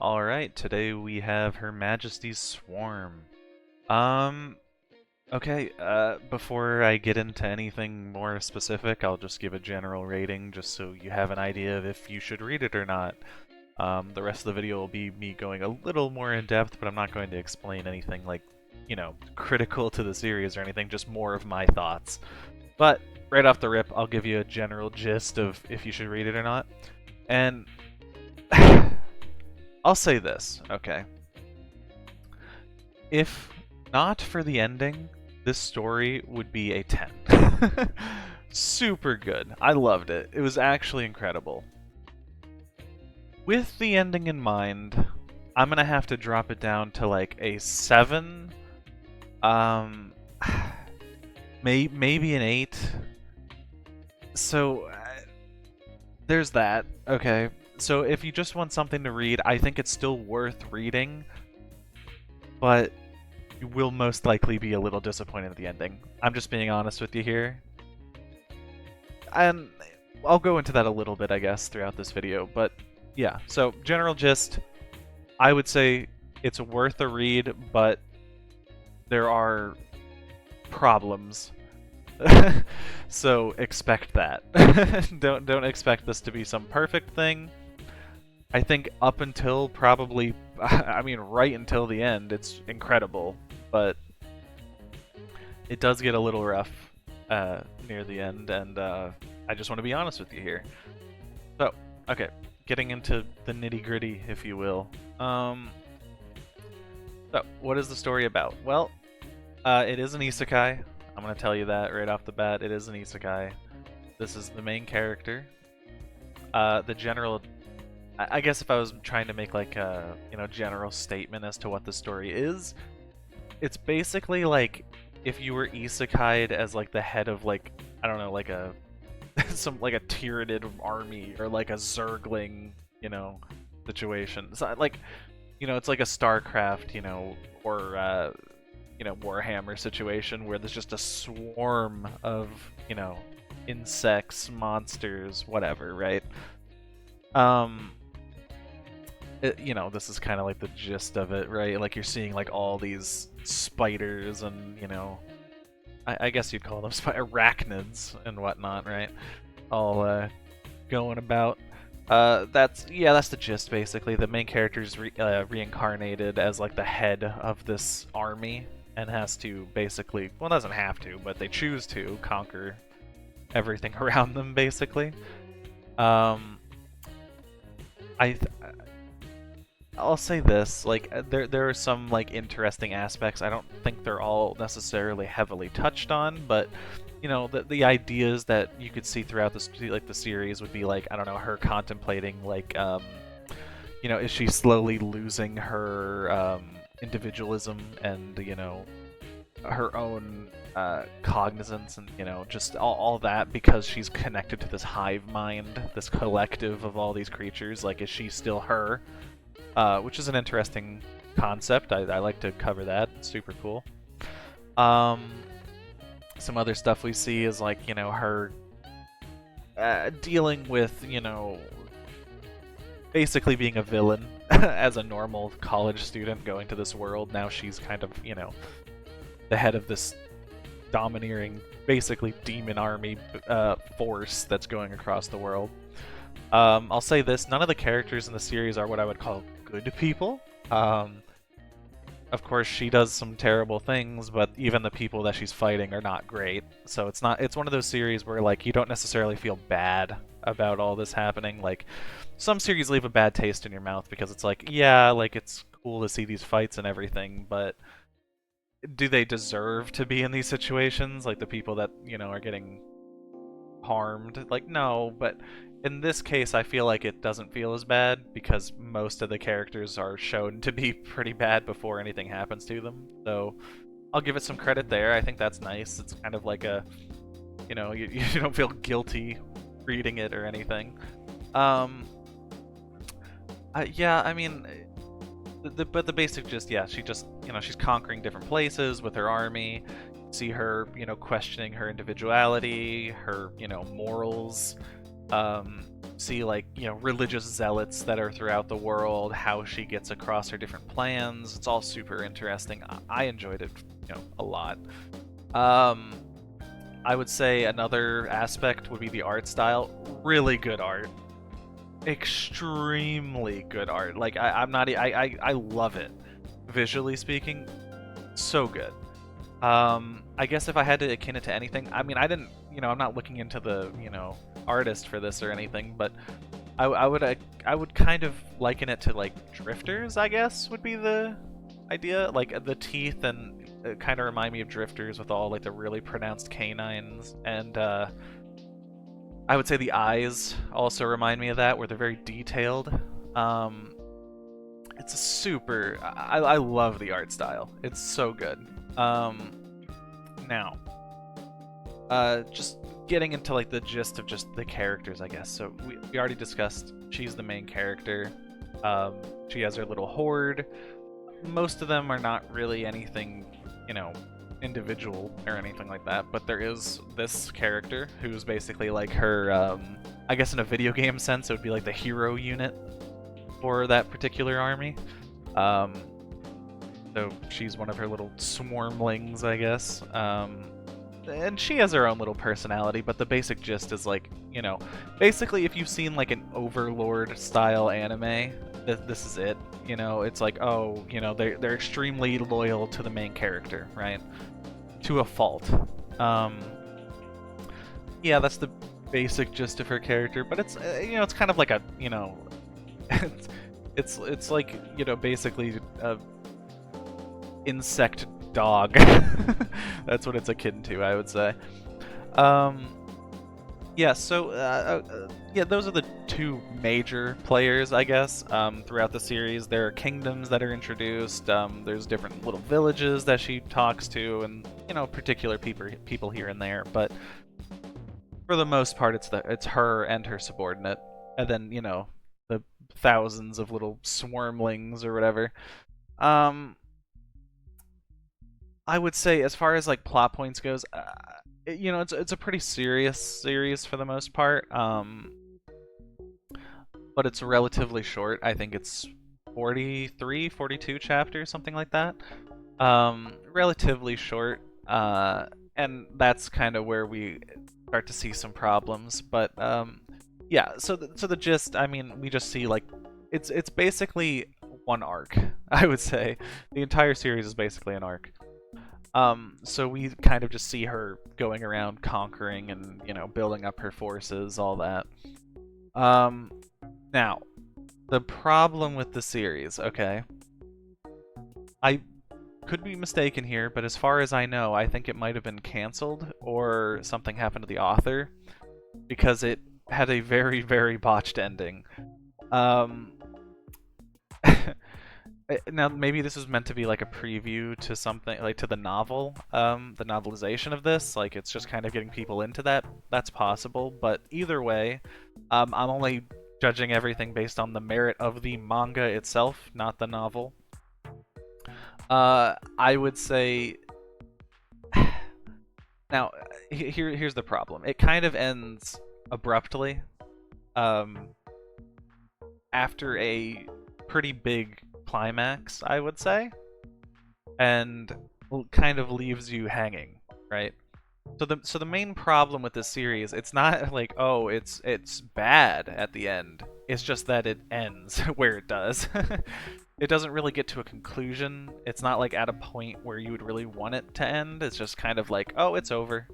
Alright, today we have Her Majesty's Swarm. Um, before I get into anything more specific, I'll just give a general rating just so you have an idea of if you should read it or not. The rest of the video will be me going a little more in depth, but I'm not going to explain anything like, critical to the series or anything, just more of my thoughts. But right off the rip, I'll give you a general gist of if you should read it or not. And I'll say this, okay. If not for the ending, this story would be a 10. Super good. I loved it. It was actually incredible. With the ending in mind, I'm gonna have to drop it down to like a 7. Maybe an 8. So, there's that. Okay. So if you just want something to read, I think it's still worth reading, but you will most likely be a little disappointed at the ending. I'm just being honest with you here. And I'll go into that a little bit, I guess, throughout this video, but yeah. So, general gist, I would say it's worth a read, but there are problems. So expect that. Don't expect this to be some perfect thing. I think up until probably, I mean, right until the end, it's incredible, but it does get a little rough near the end, and I just want to be honest with you here. So, okay, getting into the nitty-gritty, if you will. So, what is the story about? Well, it is an isekai. I'm going to tell you that right off the bat. It is an isekai. This is the main character. The general... I guess if I was trying to make like a general statement as to what the story is, it's basically like if you were isekai'd as like the head of like, I don't know, like a like a Tyranid army or like a Zergling, situation. So like, it's like a StarCraft, or Warhammer situation where there's just a swarm of, insects, monsters, whatever, right? This is kind of like the gist of it, right? Like you're seeing like all these spiders and, I guess you'd call them arachnids and whatnot, right? All going about. That's the gist basically. The main character is reincarnated as like the head of this army and has to basically, well, doesn't have to, but they choose to conquer everything around them basically. I'll say this, like there are some like interesting aspects. I don't think they're all necessarily heavily touched on, but the ideas that you could see throughout the series would be like, I don't know, her contemplating like is she slowly losing her individualism and her own cognizance and just all that because she's connected to this hive mind, this collective of all these creatures. Like, is she still her? Which is an interesting concept. I like to cover that. It's super cool. Some other stuff we see is like, her dealing with, basically being a villain as a normal college student going to this world. Now she's kind of, the head of this domineering, basically demon army force that's going across the world. I'll say this, none of the characters in the series are what I would call good people. Of course, she does some terrible things, but even the people that she's fighting are not great. So it's one of those series where like you don't necessarily feel bad about all this happening. Like some series leave a bad taste in your mouth because it's like, yeah, like it's cool to see these fights and everything, but do they deserve to be in these situations? Like the people that, are getting harmed? Like, no, but in this case, I feel like it doesn't feel as bad because most of the characters are shown to be pretty bad before anything happens to them. So I'll give it some credit there. I think that's nice. It's kind of like a, you don't feel guilty reading it or anything. Yeah, I mean, but the basic gist, yeah, she just, she's conquering different places with her army. See her, questioning her individuality, her, morals. see like, religious zealots that are throughout the world, how she gets across her different plans. It's all super interesting. I enjoyed it, a lot. I would say another aspect would be the art style. Really good art. Extremely good art. Like I'm not I love it. Visually speaking, so good. I guess if I had to akin it to anything, I mean, I didn't, I'm not looking into the, artist for this or anything, but I would kind of liken it to like Drifters, I guess, would be the idea. Like the teeth and kind of remind me of Drifters with all like the really pronounced canines, and I would say the eyes also remind me of that, where they're very detailed. It's a super. I love the art style. It's so good. Now, just getting into like the gist of just the characters, I guess. So we already discussed she's the main character. She has her little horde. Most of them are not really anything, individual or anything like that, but there is this character who's basically like her, I guess in a video game sense, it would be like the hero unit for that particular army. So she's one of her little swarmlings, I guess. And she has her own little personality, but the basic gist is like, basically if you've seen like an Overlord style anime, this is it. It's like, oh, they're extremely loyal to the main character, right? To a fault. Yeah, that's the basic gist of her character, but it's it's kind of like a it's like basically a insect dog. That's what it's akin to, I would say. Yeah, so yeah, those are the two major players, I guess, throughout the series. There are kingdoms that are introduced. There's different little villages that she talks to, and particular people here and there. But for the most part, it's her and her subordinate, and then the thousands of little swarmlings or whatever. I would say, as far as like plot points goes, it's a pretty serious series for the most part. But it's relatively short. I think it's 43, 42 chapters, something like that. Relatively short. And that's kind of where we start to see some problems. But yeah. So the gist, I mean, we just see like it's basically one arc. I would say the entire series is basically an arc. So we kind of just see her going around conquering and, building up her forces, all that. Now, the problem with the series, okay, I could be mistaken here, but as far as I know, I think it might have been canceled or something happened to the author because it had a very, very botched ending. Now, maybe this was meant to be like a preview to something, like to the novel, the novelization of this. Like, it's just kind of getting people into that. That's possible, but either way, I'm only judging everything based on the merit of the manga itself, not the novel. I would say... Now, here's the problem. It kind of ends abruptly, after a pretty big climax, I would say, and kind of leaves you hanging, right? So the main problem with this series, it's not like, oh, it's bad at the end. It's just that it ends where it does. It doesn't really get to a conclusion. It's not like at a point where you would really want it to end. It's just kind of like, oh, it's over.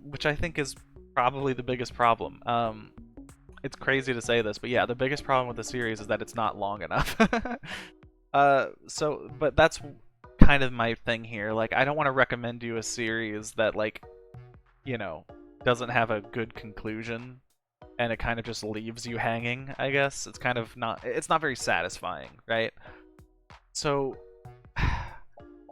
Which I think is probably the biggest problem. It's crazy to say this, but yeah, the biggest problem with the series is that it's not long enough. But that's kind of my thing here. Like, I don't want to recommend you a series that, like, doesn't have a good conclusion, and it kind of just leaves you hanging, I guess. It's kind of it's not very satisfying, right? So,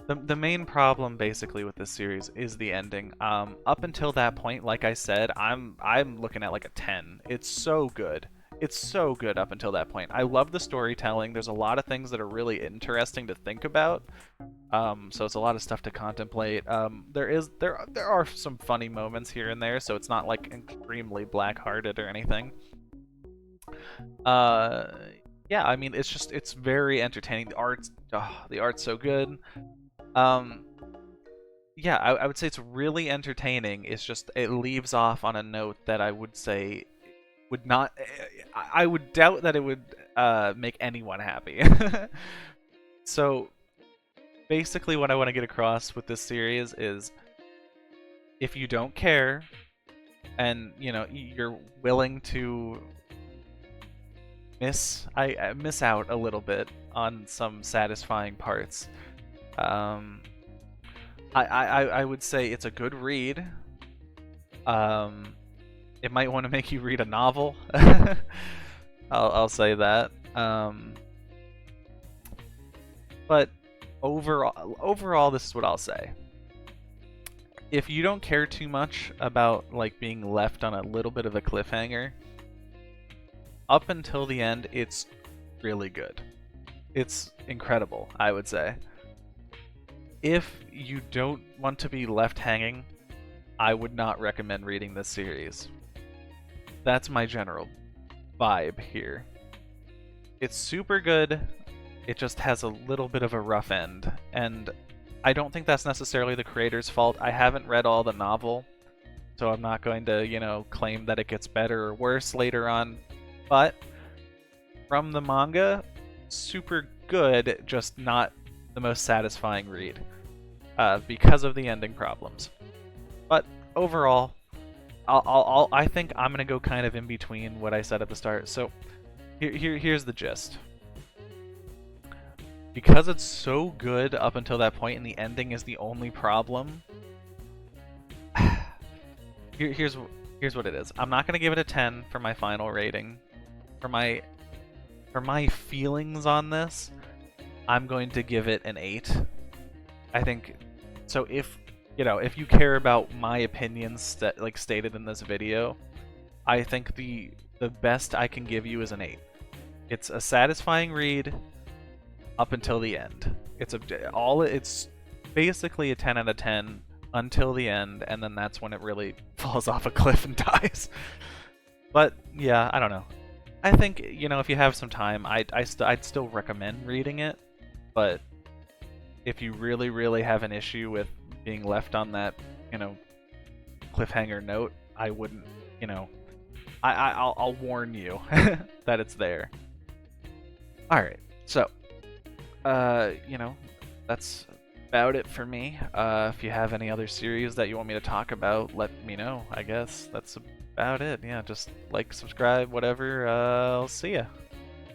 the main problem basically with this series is the ending. Up until that point, like I said, I'm looking at like a 10. It's so good. it's so good up until that point. I love the storytelling. There's a lot of things that are really interesting to think about. So it's a lot of stuff to contemplate. There are some funny moments here and there, so it's not like extremely black-hearted or anything. Yeah, I mean, it's very entertaining. The art's so good. Yeah, I would say it's really entertaining. It's just it leaves off on a note that I would say would not. I would doubt that it would make anyone happy. So basically, what I want to get across with this series is, if you don't care, and you're willing to miss out a little bit on some satisfying parts. I would say it's a good read. It might want to make you read a novel. I'll say that. But overall, this is what I'll say. If you don't care too much about like being left on a little bit of a cliffhanger, up until the end, it's really good. It's incredible, I would say. If you don't want to be left hanging, I would not recommend reading this series. That's my general vibe here. It's super good, it just has a little bit of a rough end, and I don't think that's necessarily the creator's fault. I haven't read all the novel, so I'm not going to, claim that it gets better or worse later on, but from the manga, super good, just not the most satisfying read because of the ending problems. But overall, I think I'm gonna go kind of in between what I said at the start. So here's the gist. Because it's so good up until that point, and the ending is the only problem. Here's what it is. I'm not gonna give it a 10 for my final rating. For my feelings on this, I'm going to give it an 8. I think so. If you care about my opinions like stated in this video, I think the best I can give you is an 8. It's a satisfying read up until the end. It's basically a 10 out of 10 until the end, and then that's when it really falls off a cliff and dies. But yeah, I don't know. I think if you have some time, I'd still recommend reading it, but if you really have an issue with being left on that cliffhanger note, I wouldn't. I'll warn you that it's there. All right, so that's about it for me. If you have any other series that you want me to talk about, let me know. I guess that's about it. Yeah, just like, subscribe, whatever. I'll see ya.